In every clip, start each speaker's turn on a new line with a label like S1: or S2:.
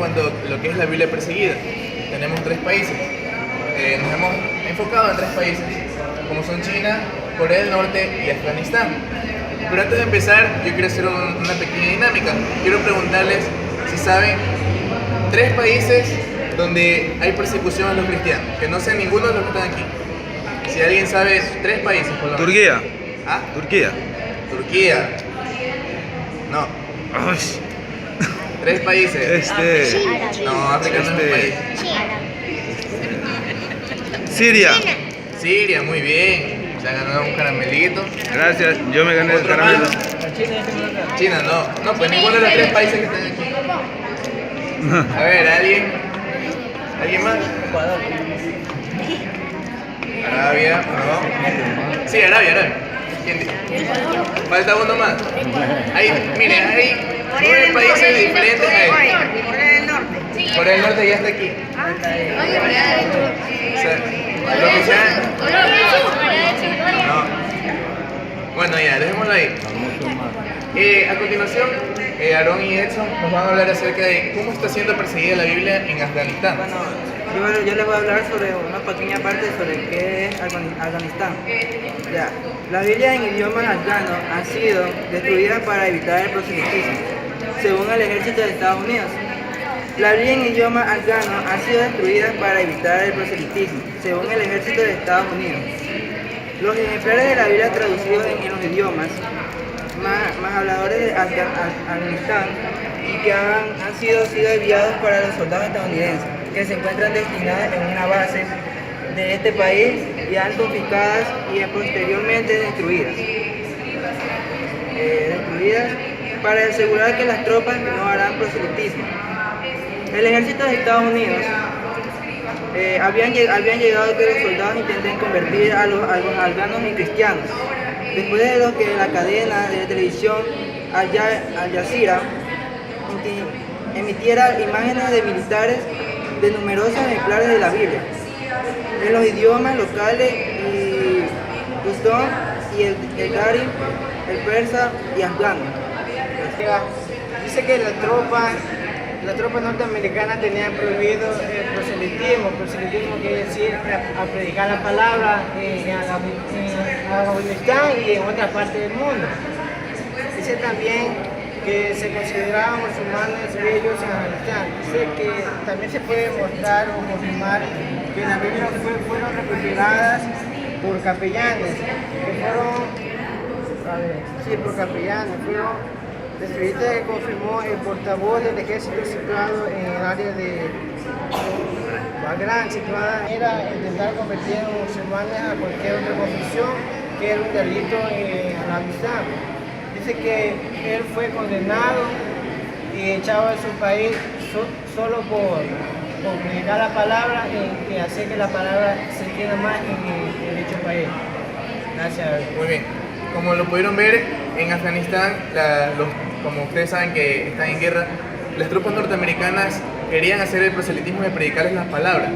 S1: cuanto a lo que es la Biblia perseguida. Tenemos 3 países. Nos hemos enfocado en 3 países, como son China, Corea del Norte y Afganistán. Pero antes de empezar, yo quiero hacer una pequeña dinámica. Quiero preguntarles si saben 3 países donde hay persecución a los cristianos, que no sean ninguno de los que están aquí. Si alguien sabe 3 países, por lo menos.
S2: Turquía.
S1: ¿Ah?
S2: Turquía.
S1: Turquía. No.
S2: Ay,
S1: 3 países. No, África no es un país.
S2: Siria.
S1: Siria, muy bien. Se ha ganado un caramelito.
S2: Gracias, yo me gané el
S1: ¿Otro
S2: caramelo.
S1: más? China, no. No, pues ninguno de los 3 países que están aquí. A ver, ¿alguien? ¿Alguien más? Arabia, no. Sí, Arabia. ¿Quién dice? Falta uno más. Ahí, miren, hay 9 países diferentes ahí.
S3: Corea del Norte.
S1: Corea del Norte ya está aquí. O sea, lo que sea. No. Bueno, ya, dejémoslo ahí. A continuación, Aarón y Edson nos van a hablar acerca de cómo está siendo perseguida la Biblia en Afganistán.
S4: Bueno, yo les voy a hablar sobre una pequeña parte sobre qué es Afganistán. Ya, la Biblia en idioma afgano ha sido destruida para evitar el proselitismo, según el ejército de Estados Unidos. La Biblia en idioma afgano ha sido destruida para evitar el proselitismo, según el ejército de Estados Unidos. Los ejemplares de la Biblia traducidos en los idiomas más habladores de Afganistán y que han sido enviados para los soldados estadounidenses que se encuentran destinados en una base de este país y han confiscadas y posteriormente destruidas para asegurar que las tropas no harán proselitismo. El ejército de Estados Unidos habían llegado que los soldados intenten convertir a los afganos en cristianos. Después de lo que la cadena de televisión Al Jazeera emitiera imágenes de militares de numerosos ejemplares de la Biblia en los idiomas locales y Pustón y el Dari, el persa y afgano.
S5: Dice que la tropa norteamericana tenía prohibido el proselitismo. Proselitismo quiere decir a predicar la palabra en Afganistán y en otras partes del mundo. Dice también que se consideraban musulmanes ellos en Afganistán. Dice que también se puede mostrar o confirmar que las Biblias fueron recopiladas por capellanes, por capellanes, descrita que confirmó el portavoz del ejército situado en el área de Bagrán, situada era intentar convertir a los musulmanes a cualquier otra confesión, que era un delito en Afganistán. Dice que él fue condenado y echado de su país solo por predicar la palabra y hacer que la palabra se quede más en dicho país. Gracias.
S1: Muy bien. Como lo pudieron ver, en Afganistán, como ustedes saben que están en guerra, las tropas norteamericanas querían hacer el proselitismo de predicarles las palabras,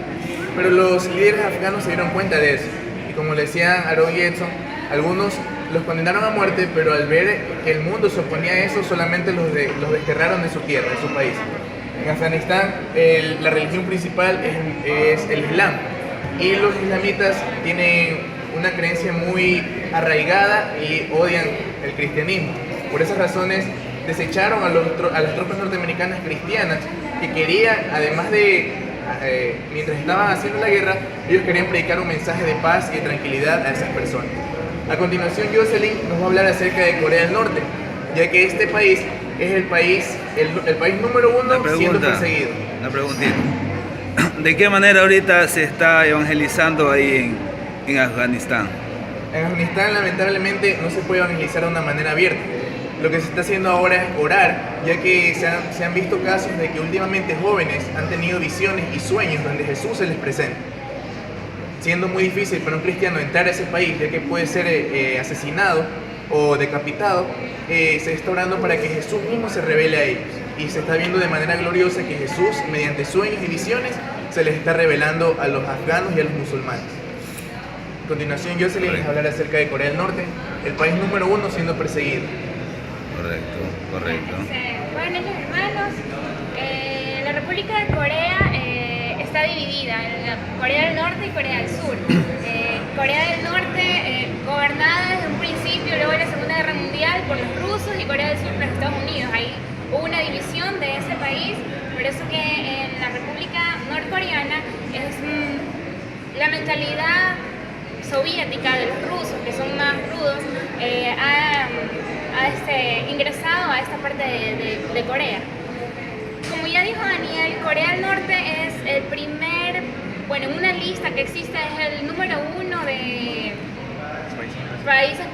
S1: pero los líderes afganos se dieron cuenta de eso. Y como le decían Aarón y Edson, algunos los condenaron a muerte, pero al ver que el mundo se oponía a eso, solamente los desterraron de su tierra, de su país. En Afganistán, la religión principal es el Islam, y los islamitas tienen una creencia muy arraigada y odian el cristianismo. Por esas razones desecharon a las tropas norteamericanas cristianas que querían, además de, mientras estaban haciendo la guerra, ellos querían predicar un mensaje de paz y de tranquilidad a esas personas. A continuación, Jocelyn nos va a hablar acerca de Corea del Norte, ya que este país es el país número 1 siendo perseguido.
S2: Una preguntita. ¿De qué manera ahorita se está evangelizando ahí en Afganistán?
S1: En Afganistán, lamentablemente, no se puede evangelizar de una manera abierta. Lo que se está haciendo ahora es orar, ya que se han visto casos de que últimamente jóvenes han tenido visiones y sueños donde Jesús se les presenta. Siendo muy difícil para un cristiano entrar a ese país, ya que puede ser asesinado o decapitado, se está orando para que Jesús mismo se revele a ellos. Y se está viendo de manera gloriosa que Jesús, mediante sueños y visiones, se les está revelando a los afganos y a los musulmanes. A continuación, Jocelyn les hablará acerca de Corea del Norte, el país número 1 siendo perseguido.
S2: Correcto.
S6: Buenas noches, hermanos. La República República de Corea está dividida en la Corea del Norte y Corea del Sur. Corea del Norte gobernada desde un principio, luego de la Segunda Guerra Mundial, por los rusos, y Corea del Sur por los Estados Unidos. Ahí hubo una división de ese país, por eso que en la República Norcoreana es la mentalidad soviética de los rusos, que son más rudos, ha ingresado a esta parte de Corea. Como ya dijo Daniel, Corea del Norte es el primer, bueno, en una lista que existe, es el número 1 de países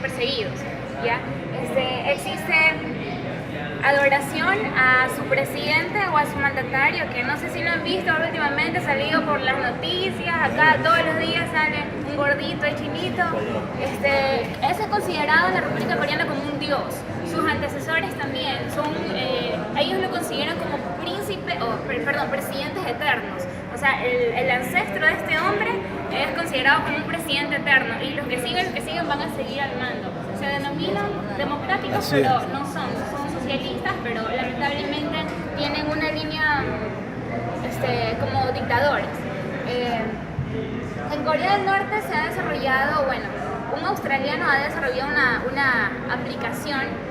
S6: perseguidos, ¿ya? Existe adoración a su presidente o a su mandatario, que no sé si lo han visto últimamente, ha salido por las noticias, acá todos los días sale un gordito y chinito. Ese es considerado en la República Coreana como un dios. Sus antecesores también son, ellos lo consideran como presidentes eternos. O sea, el ancestro de este hombre es considerado como un presidente eterno, y los que siguen van a seguir al mando. Se denominan democráticos, pero no son socialistas, pero lamentablemente tienen una línea como dictadores. En Corea del Norte se ha desarrollado, bueno, un australiano ha desarrollado una aplicación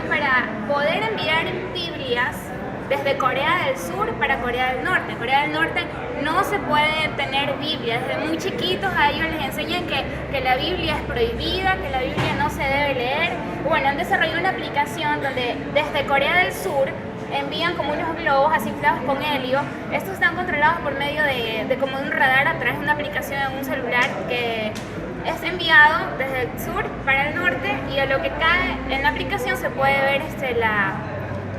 S6: para poder enviar Biblias desde Corea del Sur para Corea del Norte. En Corea del Norte no se puede tener Biblia. Desde muy chiquitos a ellos les enseñan que la Biblia es prohibida, que la Biblia no se debe leer. Bueno, han desarrollado una aplicación donde desde Corea del Sur envían como unos globos así inflados con helio. Estos están controlados por medio de como un radar a través de una aplicación en un celular que es enviado desde el sur para el norte, y a lo que cae en la aplicación se puede ver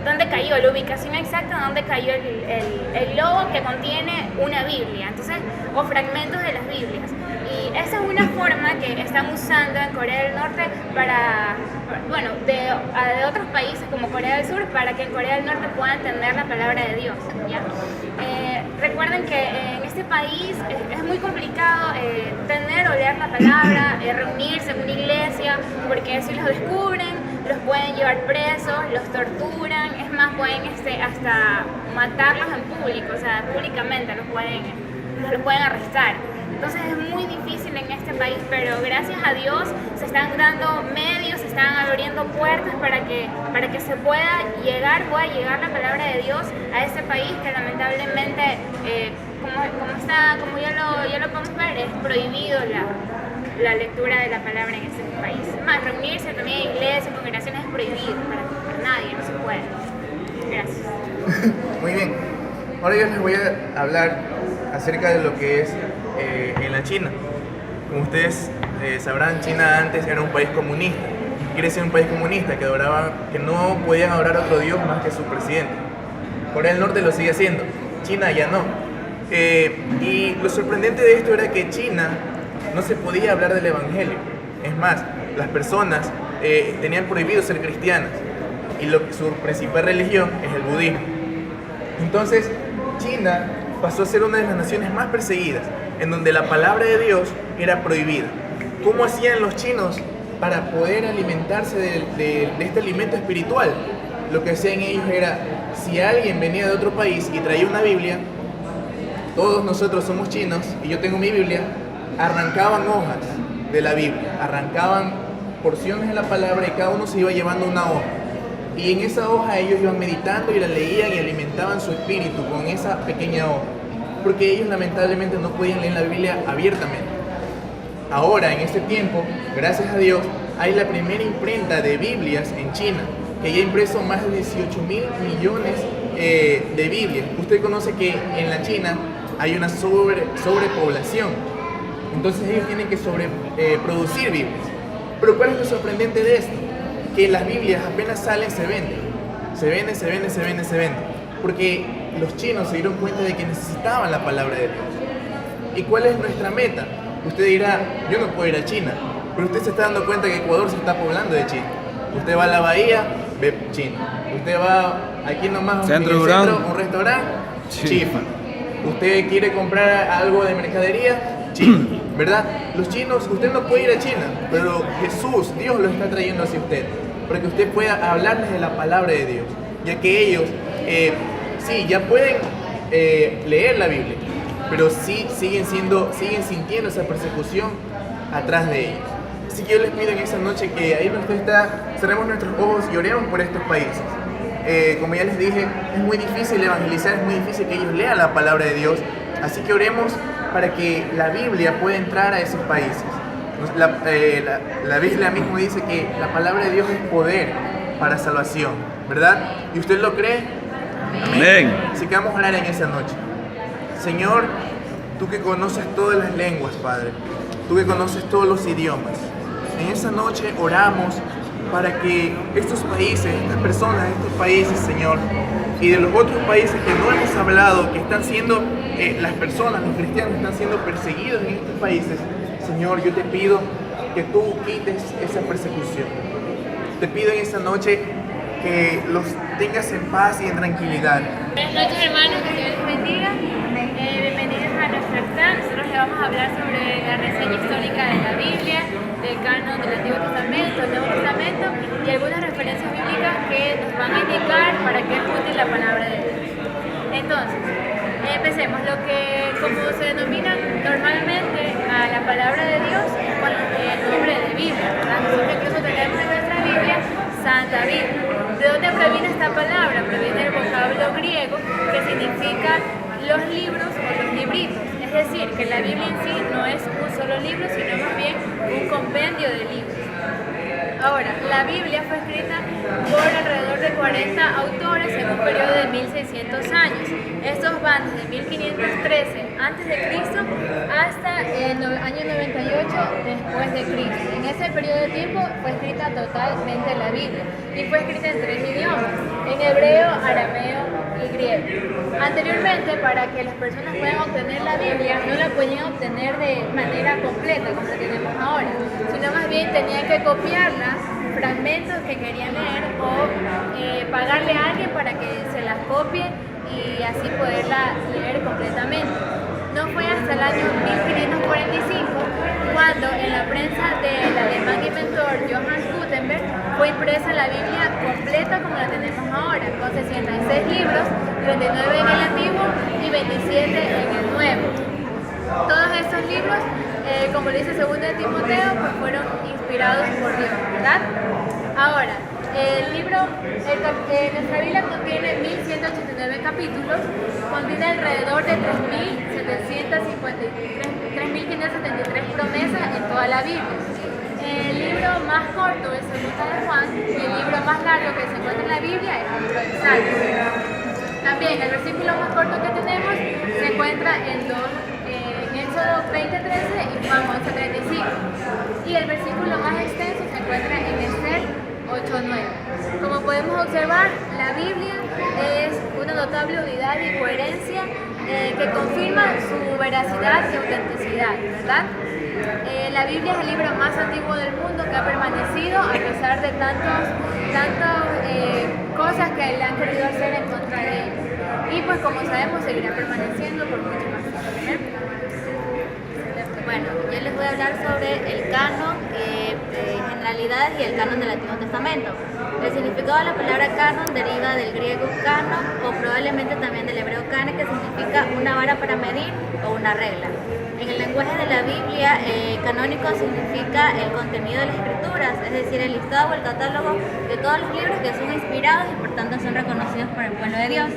S6: dónde cayó, la ubicación exacta donde cayó el globo que contiene una Biblia, entonces, o fragmentos de las Biblias. Y esa es una forma que están usando en Corea del Norte de otros países como Corea del Sur, para que en Corea del Norte puedan entender la palabra de Dios, ¿ya? Recuerden que en este país es muy complicado tener o leer la palabra, reunirse en una iglesia, porque si los descubren, los pueden llevar presos, los torturan, es más, pueden hasta matarlos en público, o sea, públicamente los pueden arrestar. Entonces es muy difícil en este país, pero gracias a Dios se están dando medios, se están abriendo puertas para que se pueda llegar la palabra de Dios a este país que lamentablemente, como ya lo podemos ver, es prohibido la lectura de la palabra en este país. Más, reunirse también en iglesias, congregaciones es prohibido para nadie, no se puede. Gracias.
S1: Muy bien. Ahora yo les voy a hablar acerca de lo que es en la China. Como ustedes sabrán, China antes era un país comunista. Quiere decir un país comunista que no podían adorar a otro dios más que su presidente. Corea del Norte lo sigue haciendo, China ya no. Y lo sorprendente de esto era que China no se podía hablar del evangelio. Es más, las personas tenían prohibido ser cristianas, y su principal religión es el budismo. Entonces, China pasó a ser una de las naciones más perseguidas, en donde la palabra de Dios era prohibida. ¿Cómo hacían los chinos para poder alimentarse de este alimento espiritual? Lo que hacían ellos era, si alguien venía de otro país y traía una Biblia, todos nosotros somos chinos y yo tengo mi Biblia, arrancaban hojas de la Biblia, arrancaban porciones de la palabra, y cada uno se iba llevando una hoja. Y en esa hoja ellos iban meditando y la leían y alimentaban su espíritu con esa pequeña hoja, porque ellos lamentablemente no podían leer la Biblia abiertamente. Ahora, en este tiempo, gracias a Dios, hay la primera imprenta de Biblias en China, que ya ha impreso más de 18 mil millones de Biblias. Usted conoce que en la China hay una sobrepoblación, entonces ellos tienen que producir Biblias. Pero ¿cuál es lo sorprendente de esto? Que las Biblias apenas salen, se venden, porque los chinos se dieron cuenta de que necesitaban la palabra de Dios. ¿Y cuál es nuestra meta? Usted dirá, yo no puedo ir a China, pero usted se está dando cuenta que Ecuador se está poblando de China. Usted va a la bahía, ve China. Usted va aquí nomás
S2: Centro
S1: en el
S2: Durán,
S1: centro, un restaurante,
S2: sí.
S1: chifa. Usted quiere comprar algo de mercadería, China, ¿verdad? Los chinos, usted no puede ir a China, pero Jesús, Dios lo está trayendo hacia usted, para que usted pueda hablarles de la palabra de Dios, ya que ellos sí, ya pueden leer la Biblia, pero sí siguen sintiendo esa persecución atrás de ellos. Así que yo les pido en esa noche que ahí donde usted está, cerremos nuestros ojos y oremos por estos países. Como ya les dije, es muy difícil evangelizar, es muy difícil que ellos lean la palabra de Dios, así que oremos para que la Biblia pueda entrar a esos países. La Biblia mismo dice que la palabra de Dios es poder para salvación, ¿verdad? ¿Y usted lo cree?
S2: Amén.
S1: Así que vamos a orar en esa noche. Señor, tú que conoces todas las lenguas, Padre, tú que conoces todos los idiomas, en esa noche oramos para que estos países, estas personas de estos países, Señor, y de los otros países que no hemos hablado, que están siendo, las personas, los cristianos están siendo perseguidos en estos países, Señor, yo te pido que tú quites esa persecución. Te pido en esta noche que los tengas en paz y en tranquilidad.
S6: Buenas noches, hermanos, que Dios les bendiga. Bienvenidos a nuestro stand. Nosotros les vamos a hablar sobre la reseña histórica de la Biblia, del canon del Antiguo Testamento, del Nuevo Testamento y algunas referencias bíblicas que nos van a indicar para qué es útil la palabra de Dios. Entonces, empecemos. Lo que, como se denomina normalmente a la palabra de Dios, con el nombre de Biblia, ¿verdad? Nosotros incluso tenemos en nuestra Biblia Santa Biblia. ¿De dónde proviene esta palabra? Proviene del vocablo griego que significa los libros o los libritos. Es decir, que la Biblia en sí no es un solo libro, sino más bien un compendio de libros. Ahora, la Biblia fue escrita por alrededor de 40 autores en un periodo de 1600 años. Estos van desde 1513 a.C. hasta el año 98 después de Cristo. En ese periodo de tiempo fue escrita totalmente la Biblia y fue escrita en 3 idiomas, en hebreo, arameo y griego. Anteriormente, para que las personas puedan obtener la Biblia, no la podían obtener de manera completa como la tenemos ahora, sino más bien tenían que copiarla, fragmentos que querían leer o pagarle a alguien para que se las copie y así poderla leer completamente. No fue hasta el año 1545 cuando en la prensa del alemán inventor Johann Gutenberg fue impresa la Biblia completa como la tenemos ahora, con 66 libros, 39 en el Antiguo y 27 en el Nuevo. Todos estos libros, como le dice 2 de Timoteo, pues fueron inspirados por Dios, ¿verdad? Ahora, nuestra Biblia contiene 1189 capítulos, contiene alrededor de 3573 promesas en toda la Biblia. El libro más corto es el libro de Juan y el libro más largo que se encuentra en la Biblia es el libro de Salmos. También el versículo más corto que tenemos se encuentra en Éxodo 20:13 y Juan 11:35. Y el versículo más extenso se encuentra en Esther 8:9. Como podemos observar, la Biblia es una notable unidad y coherencia que confirma su veracidad y autenticidad, ¿verdad? La Biblia es el libro más antiguo del mundo que ha permanecido a pesar de tantas cosas que le han querido hacer en contra de él. Y pues como sabemos seguirá permaneciendo por mucho más tiempo.
S7: Bueno, yo les voy a hablar sobre el canon, generalidades y el canon del Antiguo Testamento. El significado de la palabra canon deriva del griego canon o probablemente también del hebreo kane, que significa una vara para medir o una regla. En el lenguaje de la Biblia, canónico significa el contenido de las escrituras, es decir, el listado o el catálogo de todos los libros que son inspirados y por tanto son reconocidos por el pueblo de Dios.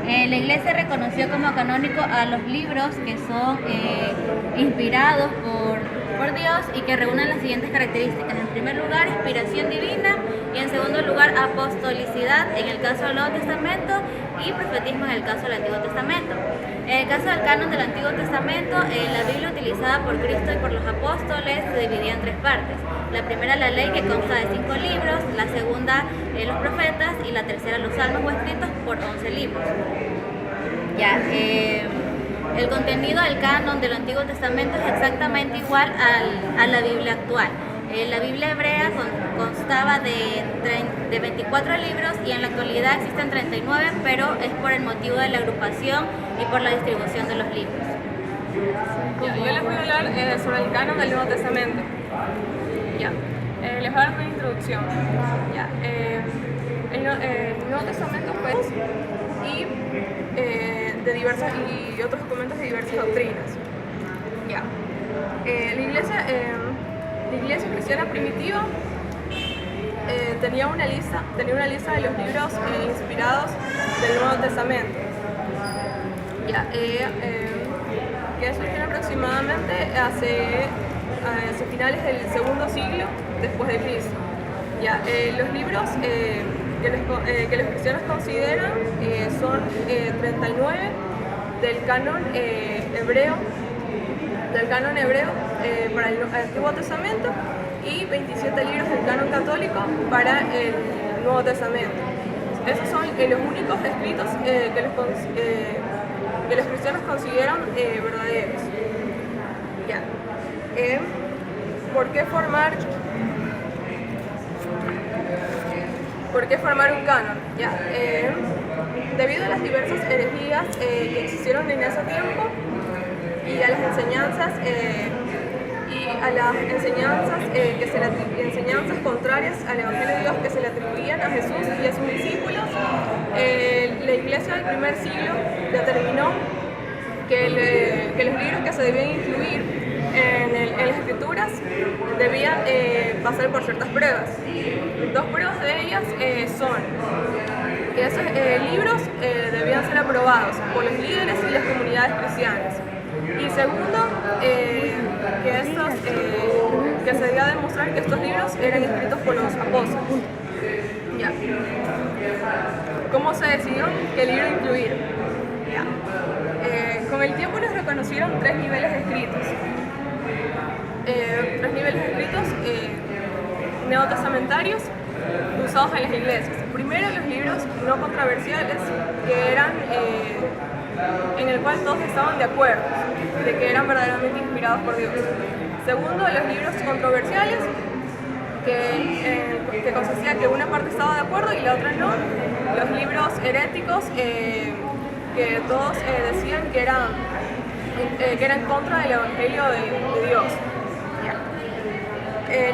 S7: La Iglesia reconoció como canónico a los libros que son inspirados por Dios y que reúnen las siguientes características. En primer lugar, inspiración divina y en segundo lugar, apostolicidad en el caso del Nuevo Testamento y profetismo en el caso del Antiguo Testamento. En el caso del canon del Antiguo Testamento, la Biblia utilizada por Cristo y por los apóstoles se dividía en 3 partes. La primera, la ley, que consta de 5 libros, la segunda, los profetas, y la tercera, los salmos o escritos por 11 libros. El contenido del canon del Antiguo Testamento es exactamente igual a la Biblia actual. La Biblia hebrea constaba de 24 libros y en la actualidad existen 39, pero es por el motivo de la agrupación y por la distribución de los libros.
S8: Yo les voy a hablar sobre el canon del Nuevo Testamento. Les voy a dar una introducción. El Nuevo Testamento fue y y otros documentos de diversas doctrinas. Ya. La iglesia cristiana primitiva tenía una lista de los libros inspirados del Nuevo Testamento. Ya, que surgieron aproximadamente hacia finales del segundo siglo después de Cristo. Ya, los libros que los cristianos consideran son 39 del canon hebreo para el Antiguo Testamento y 27 libros del canon católico para el Nuevo Testamento. Esos son los únicos escritos que los cristianos consideran verdaderos. Ya. ¿Por qué formar un canon? Ya. Debido a las diversas herejías que existieron en ese tiempo y a las enseñanzas enseñanzas contrarias al Evangelio de Dios que se le atribuían a Jesús y a sus discípulos, la iglesia del primer siglo determinó que los libros que se debían incluir en las escrituras debían pasar por ciertas pruebas. Dos pruebas de ellas son que esos libros debían ser aprobados por los líderes y las comunidades cristianas. Y segundo, que se debía demostrar que estos libros eran escritos por los apóstoles. Ya. ¿Cómo se decidió qué libro incluir? Ya. Con el tiempo nos reconocieron tres niveles escritos neotestamentarios usados en las iglesias. Primero, los libros no controversiales, que eran en el cual todos estaban de acuerdo, de que eran verdaderamente inspirados por Dios. Segundo, los libros controversiales, que consistía que una parte estaba de acuerdo y la otra no. Los libros heréticos, que todos decían que eran en contra del Evangelio de Dios.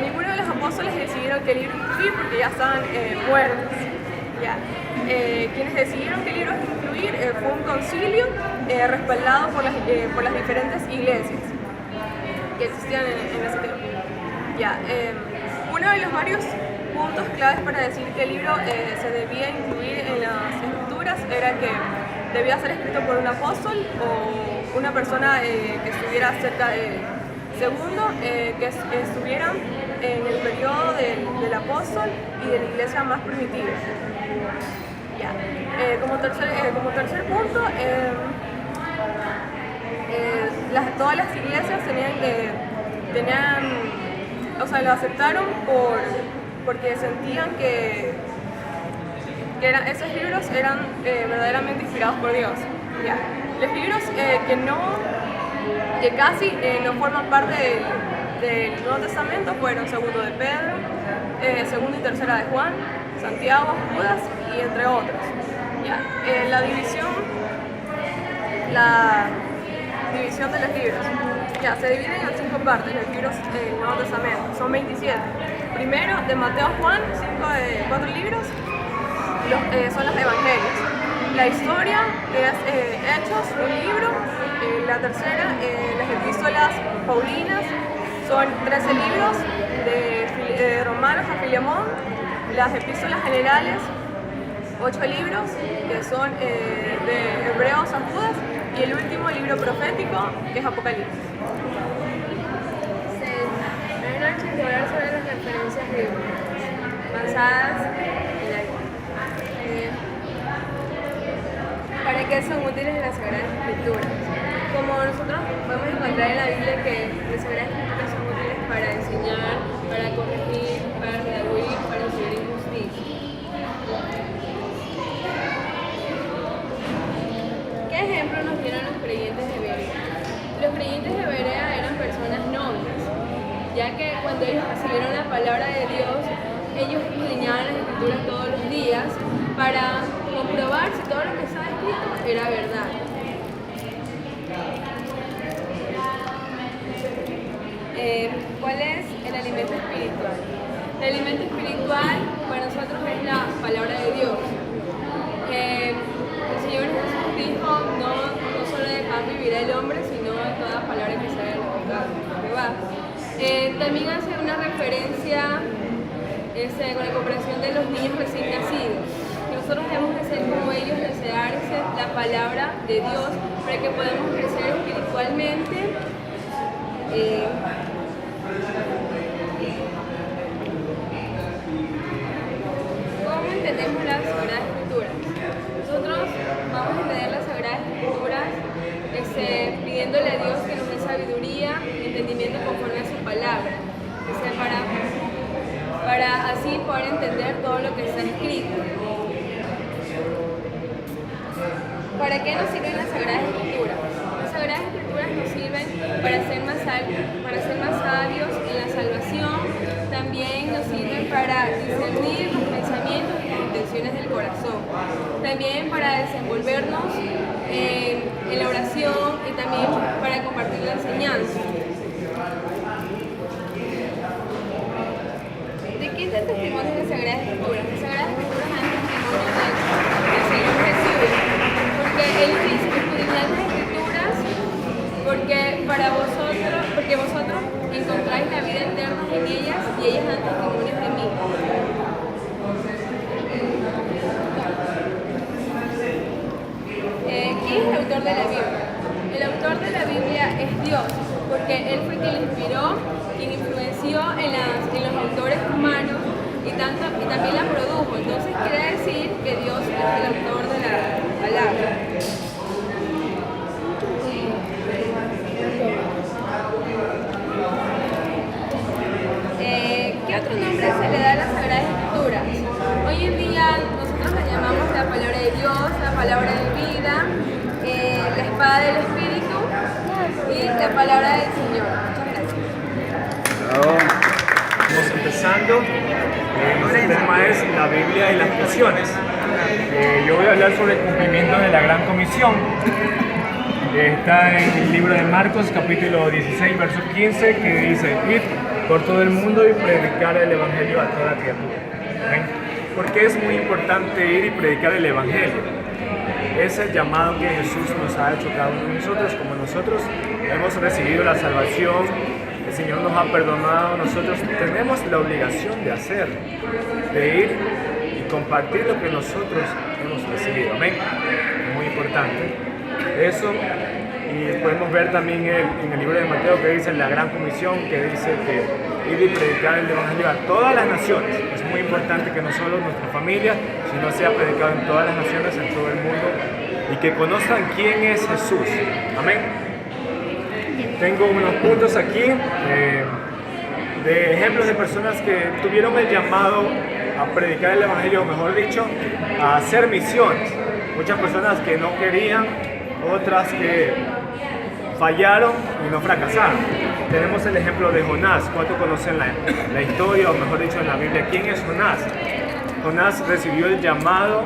S8: Ninguno de los apóstoles decidieron qué libro incluir porque ya estaban muertos. Ya. Quienes decidieron qué libros incluir fue un concilio respaldado por las diferentes iglesias que existían en ese tiempo. Ya. Uno de los varios puntos claves para decir qué libro se debía incluir en las escrituras era que debía ser escrito por un apóstol o una persona que estuviera cerca de él. Segundo, que estuvieran en el periodo del apóstol y de la iglesia más primitiva. Ya. Como tercer punto, todas las iglesias lo aceptaron porque sentían que esos libros eran verdaderamente inspirados por Dios. Ya. Los libros que casi no forman parte del Nuevo Testamento fueron Segundo de Pedro, Segundo y Tercera de Juan, Santiago, Judas y entre otros. Ya. La división de los libros. Ya, se dividen en 5 partes los libros del Nuevo Testamento, son 27. Primero, de Mateo a Juan, 4 libros, son los evangelios. La historia es Hechos, un libro. La tercera, las epístolas paulinas, son 13 libros, de Romanos a Filemón. Las epístolas generales, 8 libros, que son de Hebreos a Judas. Y el último libro profético, que es Apocalipsis.
S9: Buenas noches, voy a hablar sobre las referencias bíblicas basadas en la Biblia. ¿Para qué son útiles las Sagradas Escrituras? Como nosotros podemos encontrar en la Biblia que las Sagradas Escrituras son útiles para enseñar, para corregir, para redarguir, para enseñar injusticia. ¿Qué ejemplo nos dieron los creyentes de Berea? Los creyentes de Berea eran personas nobles, ya que cuando ellos recibieron la palabra de Dios, ellos escudriñaban las escrituras todos los días para comprobar si todo lo que estaba escrito era verdad. ¿Cuál es el alimento espiritual? El alimento espiritual para nosotros es la palabra de Dios. El Señor Jesús dijo, no sabiduría del hombre, sino a toda palabra que sale de la boca de Jehová. También hace una referencia con la comparación de los niños recién nacidos. Nosotros debemos de ser como ellos, desearse la palabra de Dios para que podamos crecer espiritualmente. ¿Cómo entendemos las Sagradas Escrituras? Nosotros vamos a entender las Sagradas Escrituras pidiéndole a Dios que nos dé sabiduría y entendimiento conforme a su palabra, para así poder entender todo lo que está escrito. ¿Para qué nos sirven las Sagradas Escrituras? Las Sagradas Escrituras nos sirven para ser más sabios en la salvación. También nos sirven para discernir los pensamientos y las intenciones del corazón. También para desenvolvernos en la oración y también para compartir la enseñanza. ¿De qué es el testimonio de las Sagradas Escrituras? Las Sagradas Escrituras dan testimonio del Señor Jesús, porque Él dice, escudriñad las Escrituras, porque vosotros encontráis la vida eterna en ellas y ellas dan testimonios de mí. ¿Quién es el autor de la Biblia? El autor de la Biblia es Dios, porque Él fue quien inspiró, quien influenció en los autores humanos y también la produjo. Entonces quiere decir que Dios es el autor de la palabra. ¿Qué otro nombre se le da a las Sagradas Escrituras? Hoy en día nosotros la llamamos la palabra de Dios, la palabra de vida, la espada del Espíritu y la palabra del Señor. Muchas gracias.
S10: Estamos empezando. Nuestro tema es la Biblia y las naciones. Yo voy a hablar sobre el cumplimiento de la Gran Comisión. Está en el libro de Marcos, capítulo 16, verso 15, que dice: id por todo el mundo y predicar el Evangelio a toda criatura. ¿Ven? Porque es muy importante ir y predicar el Evangelio. Es el llamado que Jesús nos ha hecho cada uno de nosotros. Como nosotros hemos recibido la salvación, el Señor nos ha perdonado, nosotros tenemos la obligación de hacer, de ir y compartir lo que nosotros hemos recibido. Amén. Es muy importante eso. Y podemos ver también en el libro de Mateo que dice la Gran Comisión, que dice que ir y predicar el Evangelio a todas las naciones. Es muy importante que no solo nuestra familia, sino sea predicado en todas las naciones, en todo el mundo, y que conozcan quién es Jesús. Amén. Tengo unos puntos aquí de ejemplos de personas que tuvieron el llamado a predicar el Evangelio, o mejor dicho, a hacer misiones. Muchas personas que no querían, otras que fallaron y no fracasaron. Tenemos el ejemplo de Jonás. ¿Cuántos conocen la historia, o mejor dicho, en la Biblia? ¿Quién es Jonás? Jonás recibió el llamado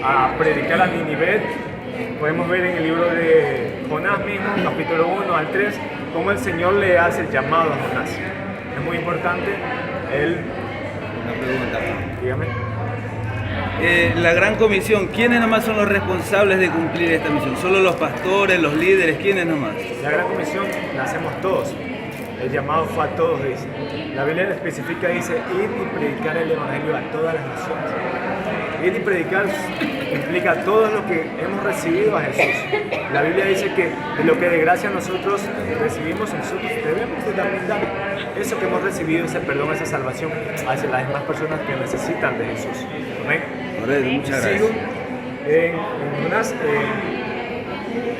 S10: a predicar a Nínive. Podemos ver en el libro de Jonás mismo, capítulo 1 al 3, cómo el Señor le hace el llamado a Jonás. Es muy importante.
S2: Una pregunta.
S10: Dígame.
S2: La Gran Comisión, ¿quiénes nomás son los responsables de cumplir esta misión? ¿Solo los pastores, los líderes? ¿Quiénes nomás?
S10: La Gran Comisión la hacemos todos. El llamado fue a todos, dice. La Biblia especifica, dice, ir y predicar el Evangelio a todas las naciones. Ir y predicar implica todo lo que hemos recibido a Jesús. La Biblia dice que de lo que de gracia nosotros recibimos, nosotros debemos de también dar eso que hemos recibido, ese perdón, esa salvación, hacia las demás personas que necesitan de Jesús. Amén.
S2: Correcto, muchas gracias.
S10: Sigo en Jonás.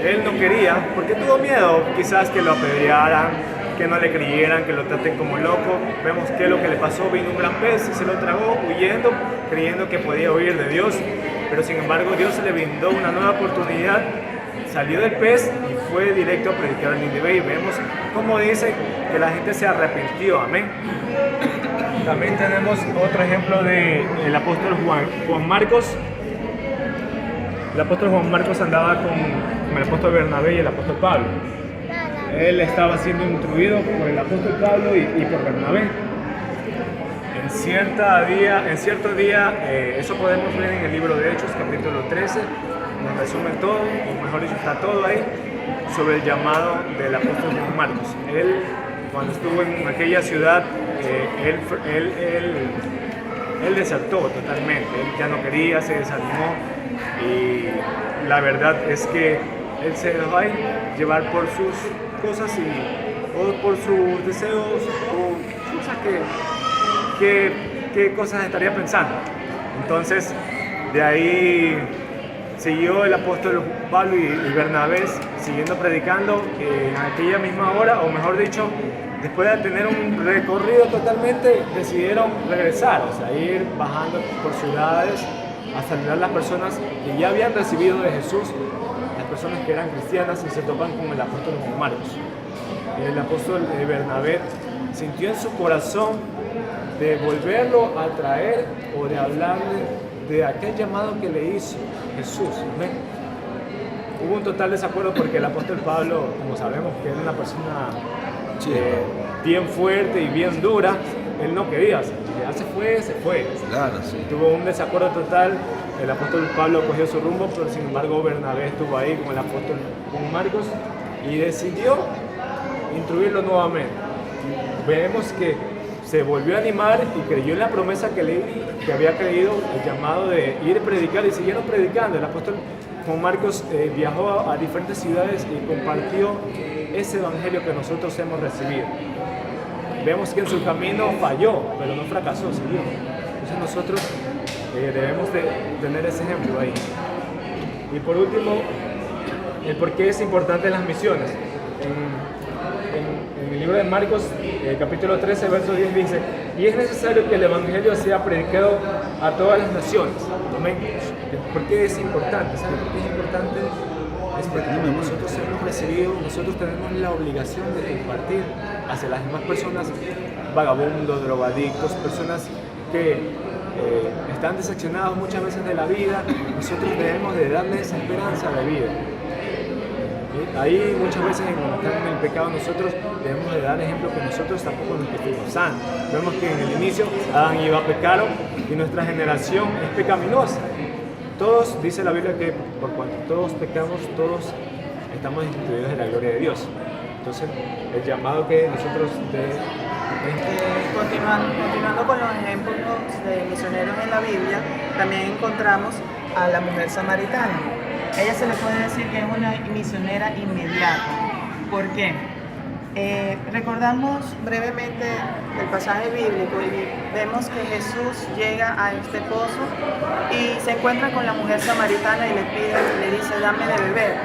S10: Él no quería, porque tuvo miedo quizás que lo apedrearan, que no le creyeran, que lo traten como loco. Vemos que lo que le pasó, vino un gran pez y se lo tragó huyendo, creyendo que podía huir de Dios, pero sin embargo Dios le brindó una nueva oportunidad, salió del pez y fue directo a predicar a Nínive, y vemos cómo dice que la gente se arrepintió. Amén. También tenemos otro ejemplo del apóstol Juan Marcos. El apóstol Juan Marcos andaba con el apóstol Bernabé y el apóstol Pablo. Él estaba siendo instruido por el apóstol Pablo y por Bernabé. En cierto día, eso podemos ver en el libro de Hechos, capítulo 13, nos resume todo, o mejor dicho, está todo ahí. sobre el llamado del apóstol Juan Marcos. Él, cuando estuvo en aquella ciudad, él desertó totalmente, él ya no quería, se desanimó, y la verdad es que él se dejó llevar por sus cosas o por sus deseos o cosas que cosas estaría pensando. Entonces, de ahí siguió el apóstol Pablo y Bernabé siguiendo predicando en aquella misma hora, o mejor dicho, después de tener un recorrido totalmente, decidieron regresar, o sea, ir bajando por ciudades a saludar a las personas que ya habían recibido de Jesús, las personas que eran cristianas, y se topan con el apóstol Juan Marcos. El apóstol Bernabé sintió en su corazón de volverlo a traer o de hablarle de aquel llamado que le hizo Jesús. ¿Ven? Hubo un total desacuerdo porque el apóstol Pablo, como sabemos que era una persona bien fuerte y bien dura, él no quería, ya se fue.
S2: Claro, sí.
S10: Tuvo un desacuerdo total, el apóstol Pablo cogió su rumbo, pero sin embargo Bernabé estuvo ahí con el apóstol Juan Marcos y decidió instruirlo nuevamente. Vemos que se volvió a animar y creyó en la promesa que había creído, el llamado de ir a predicar, y siguieron predicando. El apóstol Juan Marcos viajó a diferentes ciudades y compartió ese evangelio que nosotros hemos recibido. Vemos que en su camino falló, pero no fracasó, siguió. Entonces nosotros debemos de tener ese ejemplo ahí. Y por último, el por qué es importante las misiones. En el libro de Marcos, capítulo 13, verso 10 dice: y es necesario que el evangelio sea predicado a todas las naciones. Amén. ¿Por qué es importante? ¿Saben por qué es importante? Es porque nosotros hemos recibido, nosotros tenemos la obligación de compartir hacia las demás personas, vagabundos, drogadictos, personas que están decepcionados muchas veces de la vida. Nosotros debemos de darles esa esperanza de vida. Ahí muchas veces cuando están en el pecado nosotros debemos de dar ejemplo que nosotros tampoco nos fuimos sanos. Vemos que en el inicio Adán y Eva pecaron y nuestra generación es pecaminosa. Todos, dice la Biblia, que por cuanto todos pecamos, todos estamos destituidos de la gloria de Dios. Entonces, el llamado que nosotros
S4: continuando con los ejemplos de misioneros en la Biblia, también encontramos a la mujer samaritana. Ella se le puede decir que es una misionera inmediata. ¿Por qué? Recordamos brevemente el pasaje bíblico y vemos que Jesús llega a este pozo y se encuentra con la mujer samaritana y le dice: dame de beber.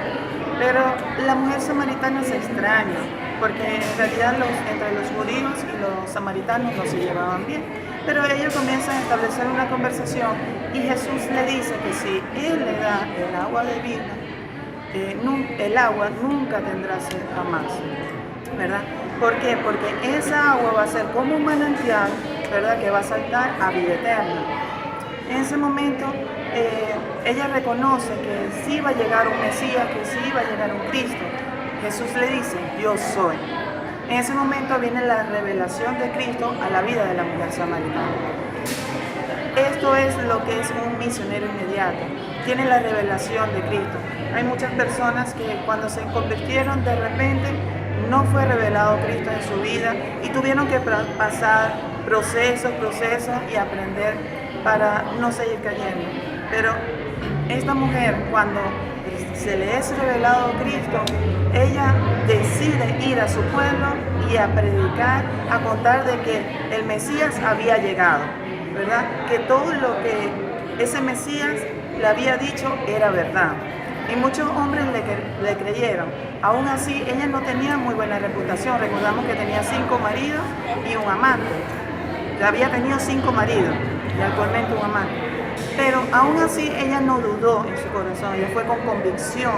S4: Pero la mujer samaritana se extraña, porque en realidad entre los judíos y los samaritanos no se llevaban bien. Pero ellos comienzan a establecer una conversación y Jesús le dice que si Él le da el agua de vida, el agua nunca tendrá sed jamás, ¿verdad? ¿Por qué? Porque esa agua va a ser como un manantial, ¿verdad? Que va a saltar a vida eterna. En ese momento, ella reconoce que sí va a llegar un Mesías, que sí va a llegar un Cristo. Jesús le dice: yo soy. En ese momento viene la revelación de Cristo a la vida de la mujer samaritana. Esto es lo que es un misionero inmediato. Tiene la revelación de Cristo. Hay muchas personas que cuando se convirtieron de repente no fue revelado Cristo en su vida y tuvieron que pasar procesos y aprender para no seguir cayendo. Pero esta mujer, cuando se le es revelado Cristo, ella decide ir a su pueblo y a predicar, a contar de que el Mesías había llegado, ¿verdad? Que todo lo que ese Mesías le había dicho era verdad. Y muchos hombres le creyeron. Aún así, ella no tenía muy buena reputación. Recordamos que tenía 5 maridos y un amante. Había tenido 5 maridos y actualmente un amante. Pero aún así ella no dudó en su corazón, ella fue con convicción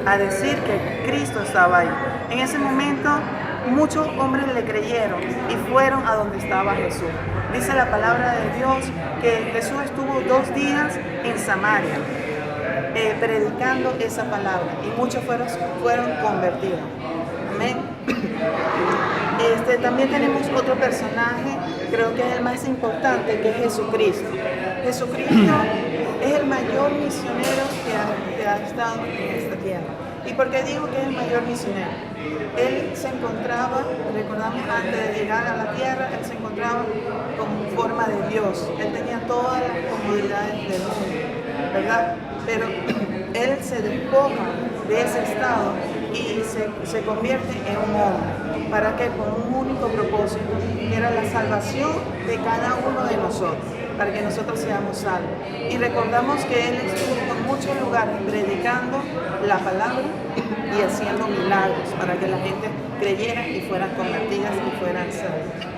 S4: a decir que Cristo estaba ahí. En ese momento muchos hombres le creyeron y fueron a donde estaba Jesús. Dice la palabra de Dios que Jesús estuvo 2 días en Samaria predicando esa palabra y muchos fueron convertidos. Amén. También tenemos otro personaje, creo que es el más importante, que es Jesucristo. Jesucristo es el mayor misionero que ha estado en esta tierra.
S11: ¿Y por qué digo que es el mayor misionero? Él se encontraba, recordamos antes de llegar a la tierra, él se encontraba con forma de Dios. Él tenía todas las comodidades del mundo, ¿verdad? Pero él se despoja de ese estado y se convierte en un hombre. ¿Para qué? Con un único propósito, que era la salvación de cada uno de nosotros, para que nosotros seamos salvos. Y recordamos que él estuvo en muchos lugares predicando la palabra y haciendo milagros para que la gente creyera y fueran convertidas y fueran salvas.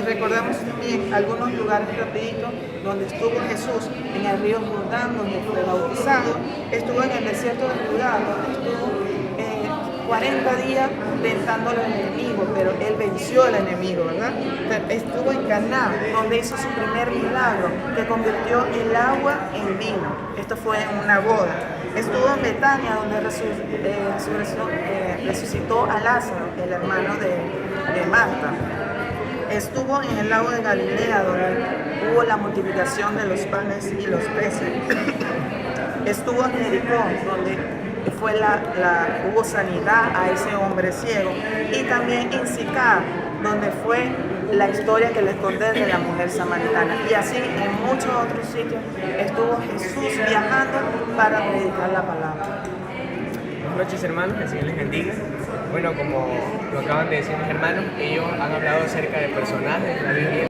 S11: Recordamos también algunos lugares rapidito donde estuvo Jesús, en el río Jordán, donde fue bautizado, estuvo en el desierto de Judá, donde estuvo 40 días tentando al enemigo, pero él venció al enemigo, ¿verdad? Estuvo en Caná, donde hizo su primer milagro, que convirtió el agua en vino. Esto fue en una boda. Estuvo en Betania, donde resucitó a Lázaro, el hermano de Marta. Estuvo en el lago de Galilea, donde hubo la multiplicación de los panes y los peces. Estuvo en Jericó, donde hubo sanidad a ese hombre ciego, y también en Sicar, donde fue la historia que les conté de la mujer samaritana. Y así en muchos otros sitios estuvo Jesús viajando para predicar la palabra.
S12: Buenas noches, hermanos, que el Señor les bendiga. Bueno, como lo acaban de decir mis hermanos, ellos han hablado acerca de personajes de la Biblia